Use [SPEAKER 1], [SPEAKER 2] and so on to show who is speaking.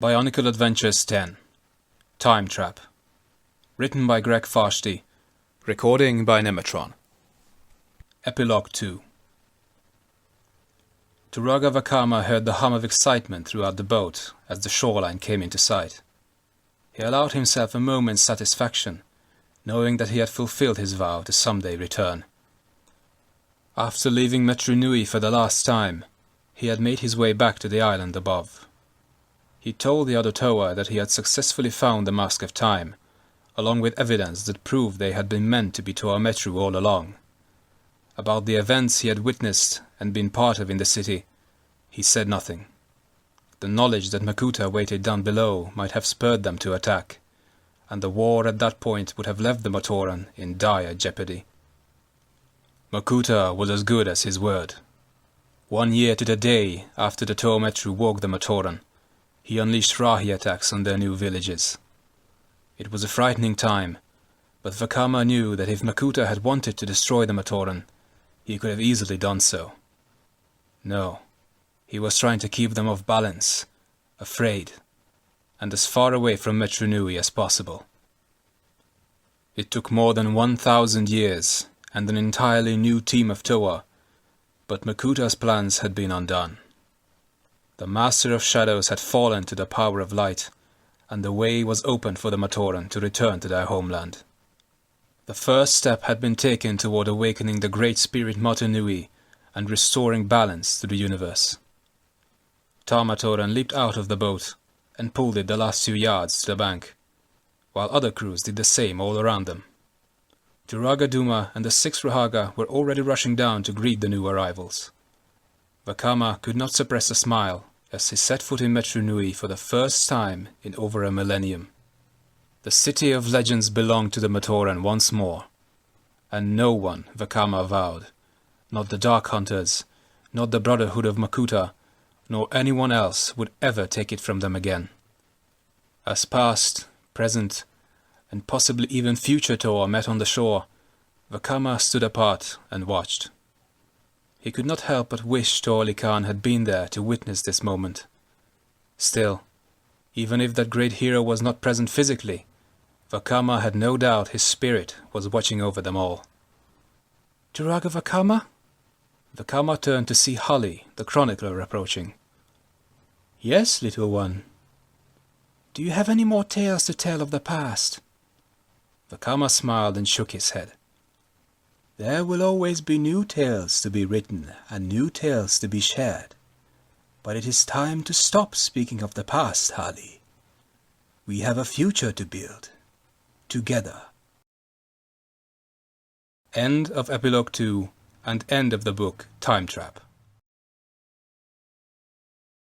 [SPEAKER 1] BIONICLE Adventures 10 Time Trap. Written by Greg Farshty. Recording by Nemetron. Epilogue 2. Turaga Vakama heard the hum of excitement throughout the boat as the shoreline came into sight. He allowed himself a moment's satisfaction, knowing that he had fulfilled his vow to someday return. After leaving Metru Nui for the last time, he had made his way back to the island above. He told the other Toa that he had successfully found the Mask of Time, along with evidence that proved they had been meant to be Toa Metru all along. About the events he had witnessed and been part of in the city, he said nothing. The knowledge that Makuta waited down below might have spurred them to attack, and the war at that point would have left the Matoran in dire jeopardy. Makuta was as good as his word. 1 year to the day after the Toa Metru woke the Matoran, he unleashed Rahi attacks on their new villages. It was a frightening time, but Vakama knew that if Makuta had wanted to destroy the Matoran, he could have easily done so. No, he was trying to keep them off balance, afraid, and as far away from Metru Nui as possible. It took more than 1,000 years and an entirely new team of Toa, but Makuta's plans had been undone. The Master of Shadows had fallen to the power of light, and the way was open for the Matoran to return to their homeland. The first step had been taken toward awakening the Great Spirit Mata Nui and restoring balance to the universe. Matoran leaped out of the boat and pulled it the last few yards to the bank, while other crews did the same all around them. Turaga Duma and the 6 Rahaga were already rushing down to greet the new arrivals. Vakama could not suppress a smile as he set foot in Metru Nui for the first time in over a millennium. The City of Legends belonged to the Matoran once more, and no one, Vakama vowed, not the Dark Hunters, not the Brotherhood of Makuta, nor anyone else would ever take it from them again. As past, present, and possibly even future Toa met on the shore, Vakama stood apart and watched. He could not help but wish Toa Likan had been there to witness this moment. Still, even if that great hero was not present physically, Vakama had no doubt his spirit was watching over them all. Turaga Vakama? Vakama turned to see Holly, the chronicler, approaching. Yes, little one. Do you have any more tales to tell of the past? Vakama smiled and shook his head. There will always be new tales to be written and new tales to be shared. But it is time to stop speaking of the past, Holly. We have a future to build. Together. End of Epilogue 2 and end of the book Time Trap.